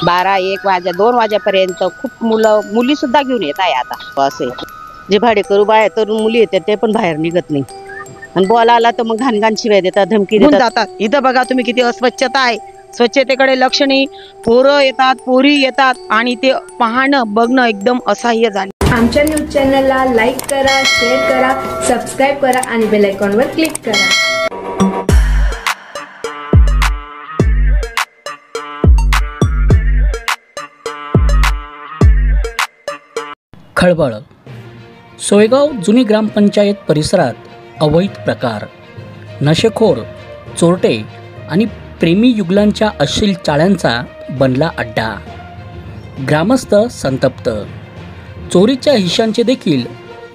12 1 वाजा 2 वाजेपर्यंत खूप मुली सुद्धा घेऊन येत आहे आता. असे जे भाडेकरू बाहेर तरुण मुली येतात ते पण बाहेर निघत नाही आणि बोलायला तर मग घाणघाण शिवाय देतात, धमकी देतात. इथं बघा तुम्ही किती अस्वच्छता आहे, स्वच्छतेकडे लक्ष नाही. पोरं येतात, पोरी येतात आणि ते पाहणं बघणं एकदम असह्य झाले. आमच्या न्यूज चॅनलला लाईक करा, शेअर करा, सबस्क्राईब करा आणि बेल आयकॉनवर क्लिक करा. खळबळ. सोयगाव जुनी ग्रामपंचायत परिसरात अवैध प्रकार, नशेखोर, चोरटे आणि प्रेमी युगलांच्या अश्लील चाळ्यांचा बनला अड्डा. ग्रामस्थ संतप्त. चोरीच्या हिश्यांचे देखील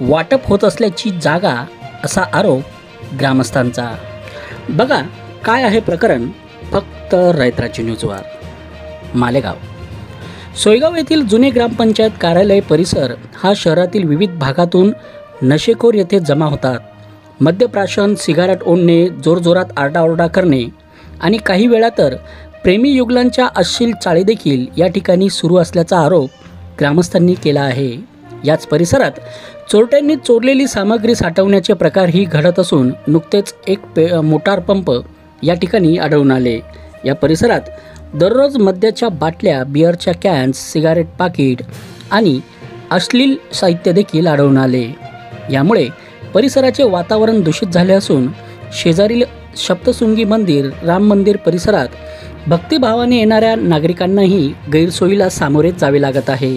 वाटप होत असल्याची जागा असा आरोप ग्रामस्थांचा. बघा काय आहे प्रकरण फक्त रयतराज्य न्यूजवर. मालेगाव. सोयगाव येथील जुने ग्रामपंचायत कार्यालय परिसर हा शहरातील विविध भागातून नशेखोर येथे जमा होतात. मद्यप्राशन, सिगारेट ओढणे, जोरजोरात आरडाओरडा करणे आणि काही वेळा तर प्रेमी युगलांच्या अश्लील चाळी देखील या ठिकाणी सुरू असल्याचा आरोप ग्रामस्थांनी केला आहे. याच परिसरात चोरट्यांनी चोरलेली सामग्री साठवण्याचे प्रकारही घडत असून नुकतेच एक मोटार पंप या ठिकाणी आढळून आले. या परिसरात दररोज मद्याच्या बाटल्या, बिअरच्या कॅन्स, सिगारेट पाकिट आणि अश्लील साहित्य देखील आढळून आले. यामुळे परिसराचे वातावरण दूषित झाले असून शेजारील सप्तशृंगी मंदिर, राम मंदिर परिसरात भक्तिभावाने येणाऱ्या नागरिकांनाही गैरसोयीला सामोरे जावे लागत आहे.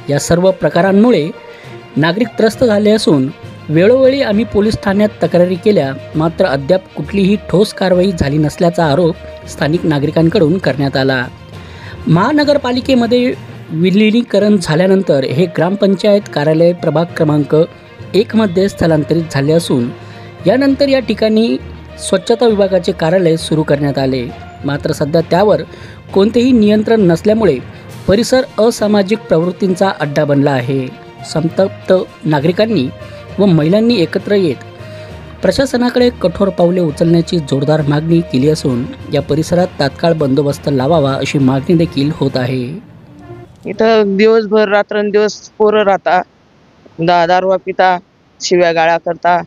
या सर्व प्रकारांमुळे नागरिक त्रस्त झाले असून वेळोवेळी आम्ही पोलीस ठाण्यात तक्रारी केल्या, मात्र अद्याप कुठलीही ठोस कारवाई झाली नसल्याचा आरोप स्थानिक नागरिकांकडून करण्यात आला. महानगरपालिकेमध्ये विलिनीकरण झाल्यानंतर हे ग्रामपंचायत कार्यालय प्रभाग क्रमांक 1 मध्ये स्थलांतरित झाले असून यानंतर या ठिकाणी स्वच्छता विभागाचे कार्यालय सुरू करण्यात आले. मात्र सध्या त्यावर कोणतेही नियंत्रण नसल्यामुळे परिसर असामाजिक प्रवृत्तींचा अड्डा बनला आहे. संतप्त नागरिकांनी व महिलांनी एकत्र येत प्रशासनाकडे कठोर पावले उचलण्याची जोरदार मागणी केली असून या परिसरात तात्काळ बंदोबस्त लावावा अशी मागणी देखील होत आहे. इथं दिवसभर रात्रंदिवस पोरं राहता, दारू पिता, शिव्या गाळा करता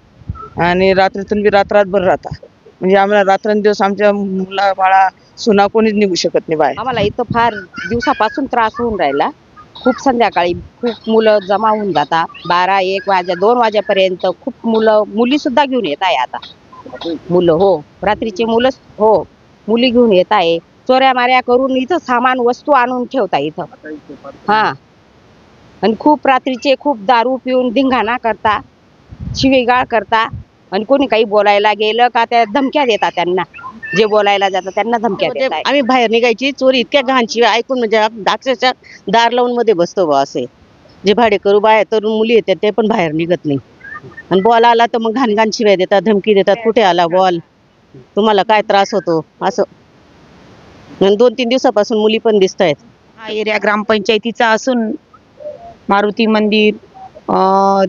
आणि रात्रीतून बी रात्रभर राहता. म्हणजे आम्हाला रात्रंदिवस आमच्या मुला बाळा सुना कोणीच निघू शकत नाही बाहेर. आम्हाला इथं फार दिवसापासून त्रास होऊन राहिला. खूप संध्याकाळी खूप मुलं जमा होऊन जातात. 12 1 वाजा 2 वाजेपर्यंत खूप मुली सुद्धा घेऊन येत आहे आता. मुलं हो, रात्रीचे मुलं हो, मुली घेऊन येत आहे. चोऱ्या माऱ्या करून इथं सामान वस्तू आणून ठेवता इथं. हा, आणि खूप रात्रीचे खूप दारू पिऊन धिंगाणा करता, शिवीगाळ करता आणि कोणी काही बोलायला गेलं का त्या धमक्या देतात. त्यांना जे बोलायला जातात त्यांना धमक्या देतात. आम्ही बाहेर निघायची चोरी इतक्या घाणची ऐकून म्हणजे अक्षरशः दार लावून मध्ये बसतो बा. असे जे भाडेकरू बाहेर तरुण मुली येतात ते पण बाहेर निघत नाही आणि बोलायला तर मग घाणघाण शिवाय देतात, धमकी देतात. कुठे आला बॉल, तुम्हाला काय त्रास होतो असं. 2-3 दिवसापासून मुली पण दिसत आहेत. हा एरिया ग्रामपंचायतीचा असून मारुती मंदिर,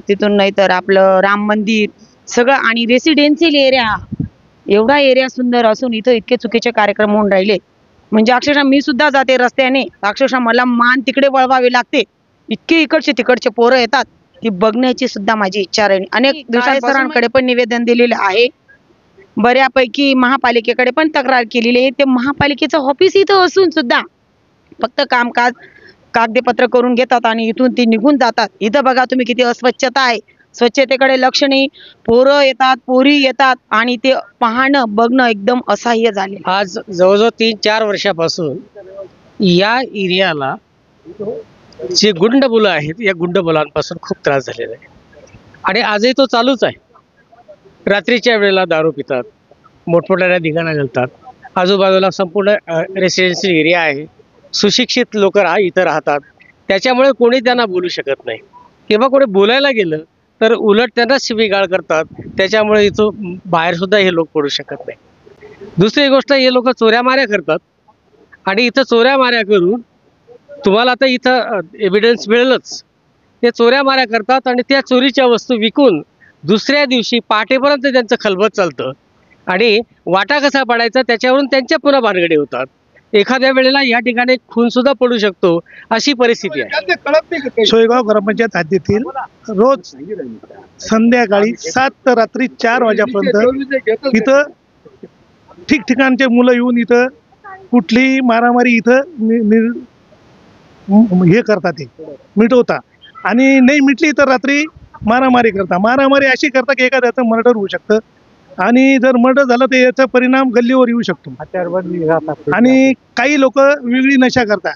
तिथून नाही तर आपलं राम मंदिर सगळं आणि रेसिडेन्शियल एरिया, एवढा एरिया सुंदर असून इथं इतके चुकीचे कार्यक्रम होऊन राहिले. म्हणजे अक्षरशः मी सुद्धा जाते रस्त्याने, अक्षरशः मला मान तिकडे वळवावी लागते. इतके इकडचे तिकडचे पोरं येतात की बघण्याची सुद्धा माझी इच्छा राहिली. अनेक सरांकडे पण निवेदन दिलेलं आहे, बऱ्यापैकी महापालिकेकडे पण तक्रार केलेली आहे. ते महापालिकेचं ऑफिस इथं असून सुद्धा फक्त कामकाज कागदपत्र करून घेतात आणि इथून ते निघून जातात. इथं बघा तुम्ही किती अस्वच्छता आहे, स्वच्छतेकडे लक्ष नाही. पोरं येतात, पोरी येतात आणि ते पाहणं बघणं एकदम असह्य झाले. आज जवळजवळ 3-4 वर्षापासून या एरियाला जे गुंड मुलं आहेत या गुंड मुलांपासून खूप त्रास झालेला आहे आणि आजही तो चालूच आहे. रात्रीच्या वेळेला दारू पितात, मोठमोठ्या धिंगाणा घालतात. आजूबाजूला संपूर्ण रेसिडेन्शियल एरिया आहे, सुशिक्षित लोक इथं राहतात. त्याच्यामुळे कोणी त्यांना बोलू शकत नाही किंवा कोणी बोलायला गेलं तर उलट त्यांना शिवीगाळ करतात. त्याच्यामुळे इथं बाहेर सुद्धा हे लोक पडू शकत नाही. दुसरी गोष्ट, हे लोक चोऱ्या माऱ्या करतात आणि इथं चोऱ्या माऱ्या करून तुम्हाला आता इथं एव्हिडन्स मिळेलच. ते चोऱ्या माऱ्या करतात आणि त्या चोरीच्या वस्तू विकून दुसऱ्या दिवशी पहाटेपर्यंत त्यांचं खलबत चालतं आणि वाटा कसा पडायचा त्याच्यावरून त्यांच्या पुन्हा भानगडी होतात. एखाद्या वेळेला या ठिकाणी खून सुद्धा पडू शकतो, अशी परिस्थिती आहे. सोयगाव ग्रामपंचायत हद्दीतील रोज संध्याकाळी 7 ते रात्री 4 वाजेपर्यंत इथं ठिकठिकाणचे मुलं येऊन इथं कुठलीही मारामारी इथं हे करतात, ते मिटवता आणि नाही मिटली तर रात्री मारामारी करता. मारामारी अशी करता की एखाद्याचं मर्डर होऊ शकतं आणि जर मर्डर झालं तर याचा परिणाम गल्लीवर येऊ शकतो. आणि काही लोक वेगळी नशा करतात,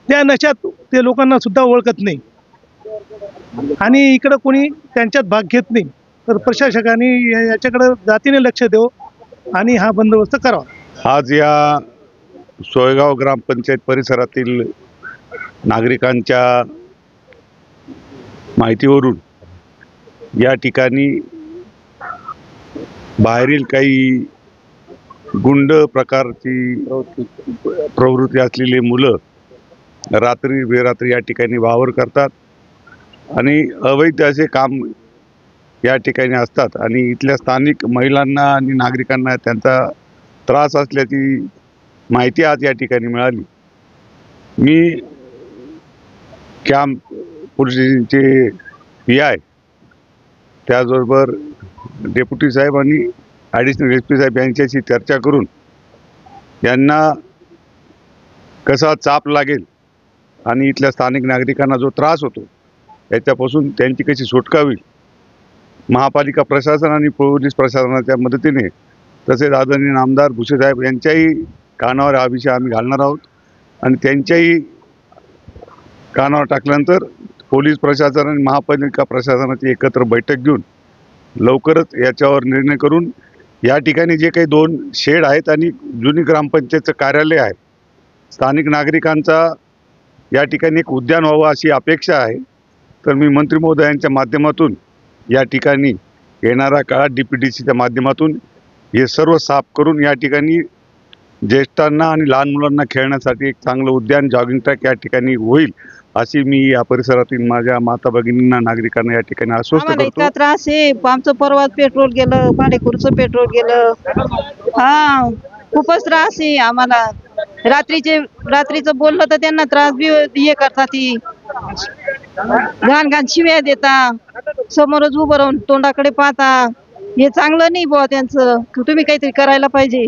त्या नशात ते लोकांना सुद्धा ओळखत नाही आणि इकडं कोणी त्यांच्यात भाग घेत नाही. तर प्रशासकाने याच्याकडे जातीने लक्ष द्यावं आणि हा बंदोबस्त करावा. आज या सोयगाव ग्रामपंचायत परिसरातील नागरिकांच्या माहितीवरून या ठिकाणी बाहेरील काही गुंड प्रकारची प्रवृत्ती असलेली मुलं रात्री बेरात्री या ठिकाणी वावर करतात आणि अवैध असे काम या ठिकाणी असतात आणि इथल्या स्थानिक महिलांना आणि नागरिकांना त्यांचा त्रास असल्याची माहिती आज या ठिकाणी मिळाली. मी कॅम्प पोलीस स्टेशनचे PI त्याचबरोबर डेप्युटी साहेब आणि ॲडिशनल SP साहेब यांच्याशी चर्चा करून यांना कसा चाप लागेल आणि इथल्या स्थानिक नागरिकांना जो त्रास होतो याच्यापासून त्यांची कशी सुटका होईल, महापालिका प्रशासन आणि पोलीस प्रशासनाच्या मदतीने तसेच आदरणीय आमदार भुसेसाहेब यांच्याही कानावर हा विषय आम्ही घालणार आहोत आणि त्यांच्याही कानावर टाकल्यानंतर पोलीस प्रशासन आणि महापालिका प्रशासनाची एकत्र बैठक घेऊन लवकरच याच्यावर निर्णय करून या ठिकाणी जे काही 2 शेड आहेत आणि जुनी ग्रामपंचायतचं कार्यालय आहे, स्थानिक नागरिकांचा या ठिकाणी एक उद्यान व्हावं अशी अपेक्षा आहे. तर मी मंत्री महोदयांच्या माध्यमातून या ठिकाणी येणाऱ्या काळात DPDCच्या माध्यमातून हे सर्व साफ करून या ठिकाणी ज्येष्ठांना आणि लहान मुलांना खेळण्यासाठी एक चांगलं उद्यान, जॉगिंग ट्रॅक या ठिकाणी होईल अशी मी या परिसरातील माझ्या माता भगिनींना, नागरिकांना या ठिकाणी आश्वस्त आम्हाला करतो. इतका त्रास आहे, आमचं परवाच पेट्रोल गेलं, भाडेकरूचं पेट्रोल गेलं. हा खूपच त्रास आहे आम्हाला. रात्रीचं बोललं तर त्यांना त्रास बी हे करतात, ती घाण घाण शिव्या देता, समोरच उभं राहून तोंडाकडे पाहता. हे चांगलं नाही बुवा त्यांचं, तुम्ही काहीतरी करायला पाहिजे.